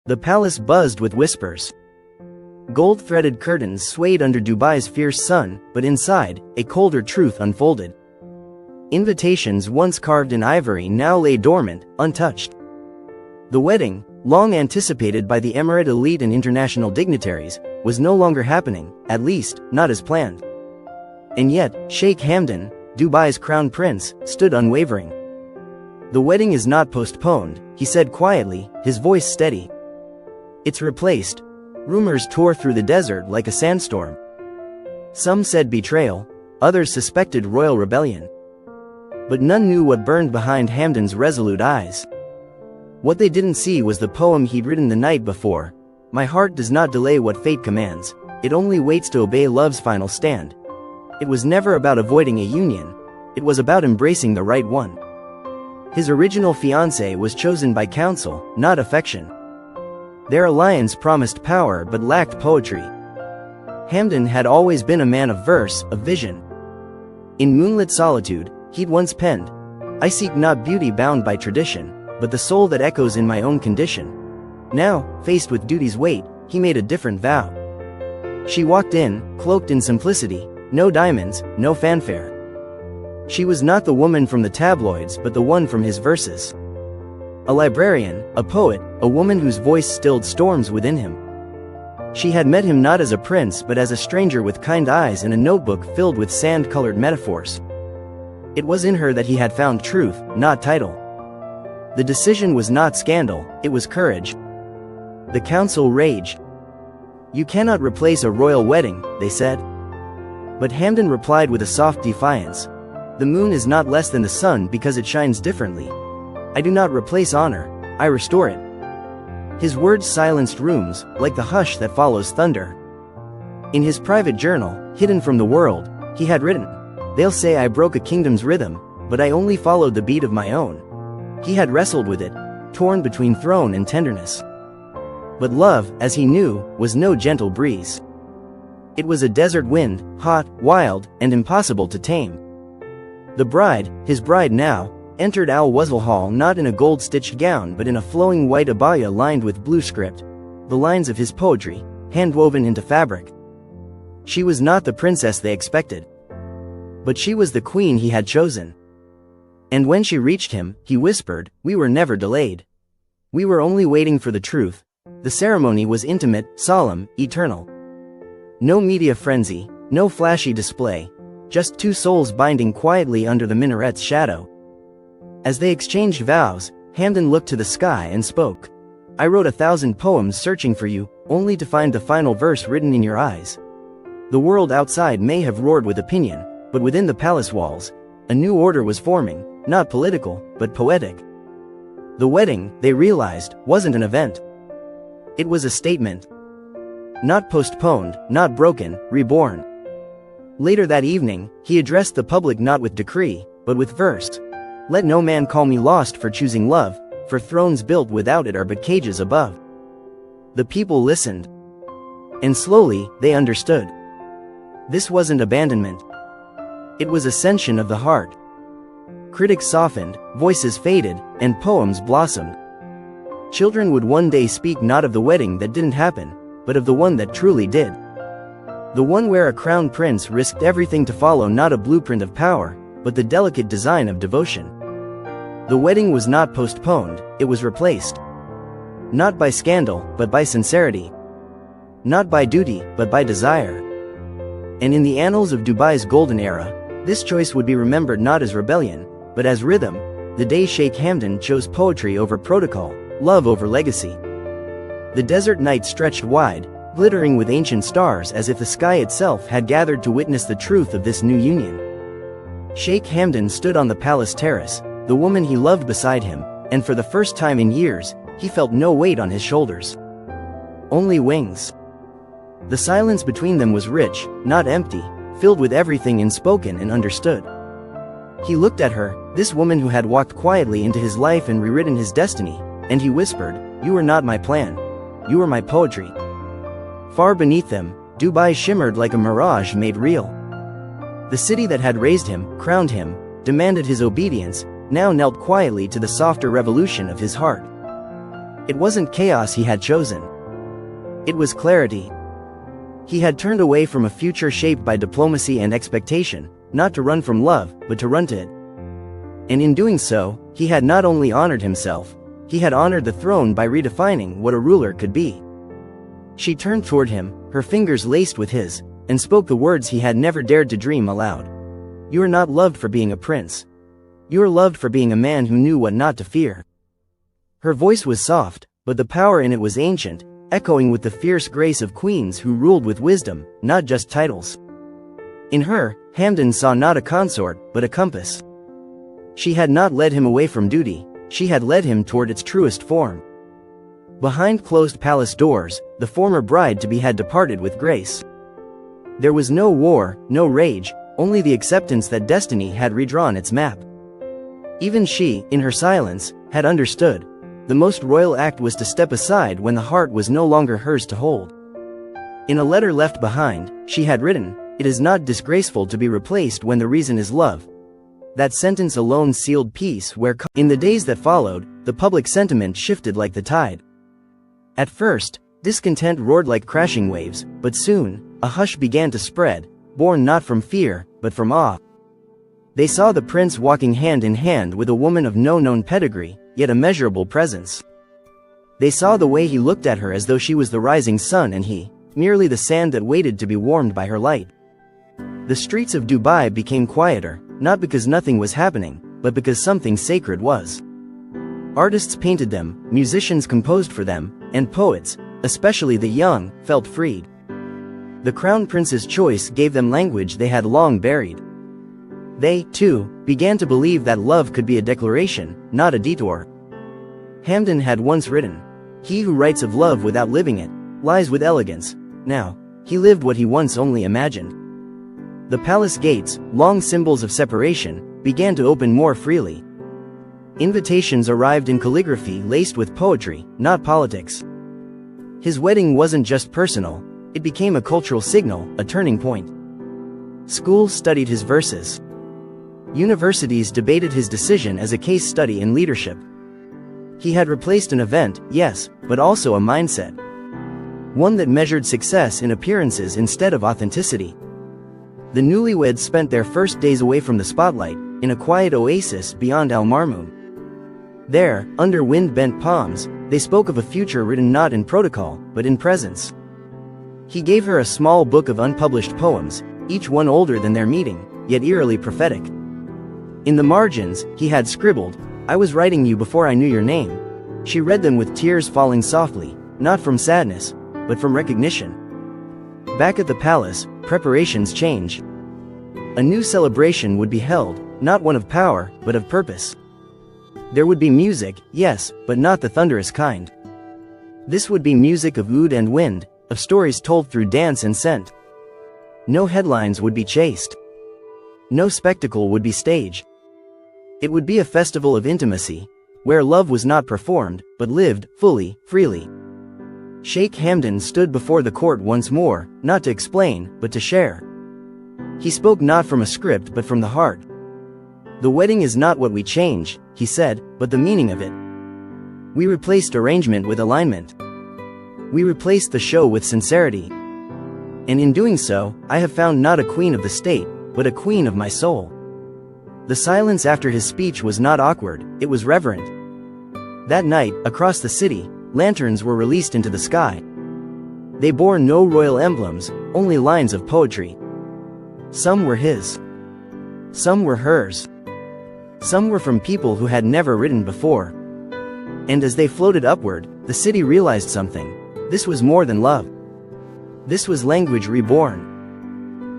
The palace buzzed with whispers. Gold-threaded curtains swayed under Dubai's fierce sun, but inside, a colder truth unfolded. Invitations once carved in ivory now lay dormant, untouched. The wedding, long anticipated by the Emirate elite and international dignitaries, was no longer happening, at least, not as planned. And yet, Sheikh Hamdan, Dubai's crown prince, stood unwavering. "The wedding is not postponed," he said quietly, his voice steady. "It's replaced." Rumors tore through the desert like a sandstorm. Some said betrayal, others suspected royal rebellion. But none knew what burned behind Hamdan's resolute eyes. What they didn't see was the poem he'd written the night before. "My heart does not delay what fate commands, it only waits to obey love's final stand." It was never about avoiding a union, it was about embracing the right one. His original fiancée was chosen by counsel, not affection. Their alliance promised power but lacked poetry. Hamdan had always been a man of verse, of vision. In moonlit solitude, he'd once penned, "I seek not beauty bound by tradition, but the soul that echoes in my own condition." Now, faced with duty's weight, he made a different vow. She walked in, cloaked in simplicity, no diamonds, no fanfare. She was not the woman from the tabloids but the one from his verses. A librarian, a poet, a woman whose voice stilled storms within him. She had met him not as a prince but as a stranger with kind eyes and a notebook filled with sand-colored metaphors. It was in her that he had found truth, not title. The decision was not scandal, it was courage. The council raged. "You cannot replace a royal wedding," they said. But Hamdan replied with a soft defiance. "The moon is not less than the sun because it shines differently. I do not replace honor, I restore it." His words silenced rooms, like the hush that follows thunder. In his private journal, hidden from the world, he had written, "They'll say I broke a kingdom's rhythm, but I only followed the beat of my own." He had wrestled with it, torn between throne and tenderness. But love, as he knew, was no gentle breeze. It was a desert wind, hot, wild, and impossible to tame. The bride, his bride now, entered Al-Wazl Hall not in a gold-stitched gown but in a flowing white abaya lined with blue script, the lines of his poetry, hand-woven into fabric. She was not the princess they expected. But she was the queen he had chosen. And when she reached him, he whispered, "We were never delayed. We were only waiting for the truth." The ceremony was intimate, solemn, eternal. No media frenzy, no flashy display, just two souls binding quietly under the minaret's shadow. As they exchanged vows, Hamdan looked to the sky and spoke. "I wrote 1,000 poems searching for you, only to find the final verse written in your eyes." The world outside may have roared with opinion, but within the palace walls, a new order was forming, not political, but poetic. The wedding, they realized, wasn't an event. It was a statement. Not postponed, not broken, reborn. Later that evening, he addressed the public not with decree, but with verse. "Let no man call me lost for choosing love, for thrones built without it are but cages above." The people listened. And slowly, they understood. This wasn't abandonment. It was ascension of the heart. Critics softened, voices faded, and poems blossomed. Children would one day speak not of the wedding that didn't happen, but of the one that truly did. The one where a crown prince risked everything to follow not a blueprint of power, but the delicate design of devotion. The wedding was not postponed, it was replaced. Not by scandal, but by sincerity. Not by duty, but by desire. And in the annals of Dubai's golden era, this choice would be remembered not as rebellion, but as rhythm, the day Sheikh Hamdan chose poetry over protocol, love over legacy. The desert night stretched wide, glittering with ancient stars as if the sky itself had gathered to witness the truth of this new union. Sheikh Hamdan stood on the palace terrace, the woman he loved beside him, and for the first time in years, he felt no weight on his shoulders. Only wings. The silence between them was rich, not empty, filled with everything unspoken and understood. He looked at her, this woman who had walked quietly into his life and rewritten his destiny, and he whispered, "You were not my plan. You were my poetry." Far beneath them, Dubai shimmered like a mirage made real. The city that had raised him, crowned him, demanded his obedience, now knelt quietly to the softer revolution of his heart. It wasn't chaos he had chosen. It was clarity. He had turned away from a future shaped by diplomacy and expectation, not to run from love, but to run to it. And in doing so, he had not only honored himself, he had honored the throne by redefining what a ruler could be. She turned toward him, her fingers laced with his, and spoke the words he had never dared to dream aloud. You are not loved for being a prince. You are loved for being a man who knew what not to fear. Her voice was soft, but the power in it was ancient, echoing with the fierce grace of queens who ruled with wisdom, not just titles. In her, Hamdan saw not a consort, but a compass. She had not led him away from duty, she had led him toward its truest form. Behind closed palace doors, the former bride-to-be had departed with grace. There was no war, no rage, only the acceptance that destiny had redrawn its map. Even she, in her silence, had understood. The most royal act was to step aside when the heart was no longer hers to hold. In a letter left behind, she had written, "It is not disgraceful to be replaced when the reason is love." That sentence alone sealed peace where in the days that followed, the public sentiment shifted like the tide. At first, discontent roared like crashing waves, but soon, a hush began to spread, born not from fear, but from awe. They saw the prince walking hand in hand with a woman of no known pedigree, yet immeasurable presence. They saw the way he looked at her as though she was the rising sun and he, merely the sand that waited to be warmed by her light. The streets of Dubai became quieter, not because nothing was happening, but because something sacred was. Artists painted them, musicians composed for them, and poets, especially the young, felt freed. The crown prince's choice gave them language they had long buried. They, too, began to believe that love could be a declaration, not a detour. Hamdan had once written, "He who writes of love without living it, lies with elegance." Now, he lived what he once only imagined. The palace gates, long symbols of separation, began to open more freely. Invitations arrived in calligraphy laced with poetry, not politics. His wedding wasn't just personal, it became a cultural signal, a turning point. Schools studied his verses. Universities debated his decision as a case study in leadership. He had replaced an event, yes, but also a mindset. One that measured success in appearances instead of authenticity. The newlyweds spent their first days away from the spotlight, in a quiet oasis beyond Al Marmoon. There, under wind-bent palms, they spoke of a future written not in protocol, but in presence. He gave her a small book of unpublished poems, each one older than their meeting, yet eerily prophetic. In the margins, he had scribbled, "I was writing you before I knew your name." She read them with tears falling softly, not from sadness, but from recognition. Back at the palace, preparations changed. A new celebration would be held, not one of power, but of purpose. There would be music, yes, but not the thunderous kind. This would be music of oud and wind, of stories told through dance and scent. No headlines would be chased. No spectacle would be staged. It would be a festival of intimacy, where love was not performed, but lived, fully, freely. Sheikh Hamdan stood before the court once more, not to explain, but to share. He spoke not from a script but from the heart. "The wedding is not what we change," he said, "but the meaning of it. We replaced arrangement with alignment. We replaced the show with sincerity. And in doing so, I have found not a queen of the state, but a queen of my soul." The silence after his speech was not awkward, it was reverent. That night, across the city, lanterns were released into the sky. They bore no royal emblems, only lines of poetry. Some were his. Some were hers. Some were from people who had never written before. And as they floated upward, the city realized something. This was more than love. This was language reborn.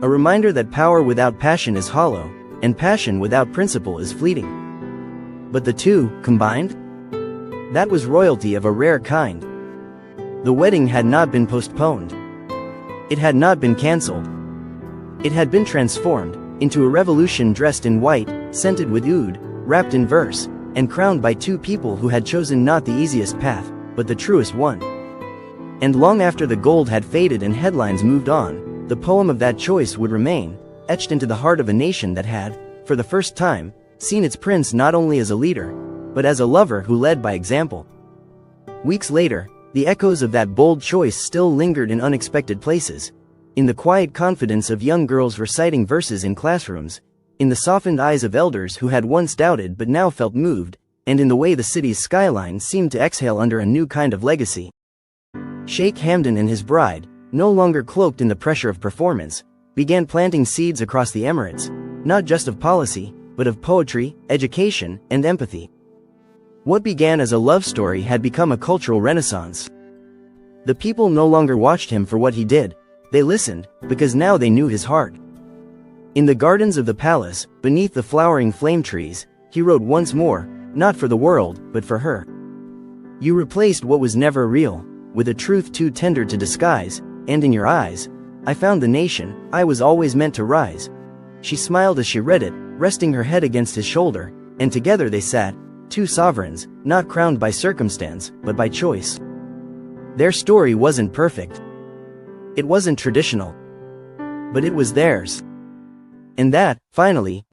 A reminder that power without passion is hollow, and passion without principle is fleeting. But the two, combined? That was royalty of a rare kind. The wedding had not been postponed. It had not been cancelled. It had been transformed into a revolution dressed in white, scented with oud, wrapped in verse, and crowned by two people who had chosen not the easiest path, but the truest one. And long after the gold had faded and headlines moved on, the poem of that choice would remain, etched into the heart of a nation that had, for the first time, seen its prince not only as a leader, but as a lover who led by example. Weeks later, the echoes of that bold choice still lingered in unexpected places. In the quiet confidence of young girls reciting verses in classrooms, in the softened eyes of elders who had once doubted but now felt moved, and in the way the city's skyline seemed to exhale under a new kind of legacy. Sheikh Hamdan and his bride, no longer cloaked in the pressure of performance, began planting seeds across the Emirates, not just of policy, but of poetry, education, and empathy. What began as a love story had become a cultural renaissance. The people no longer watched him for what he did, they listened, because now they knew his heart. In the gardens of the palace, beneath the flowering flame trees, he wrote once more, not for the world, but for her. You replaced what was never real, with a truth too tender to disguise, and in your eyes, I found the nation I was always meant to rise. She smiled as she read it, resting her head against his shoulder, and together they sat, two sovereigns, not crowned by circumstance, but by choice. Their story wasn't perfect. It wasn't traditional. But it was theirs. And that, finally,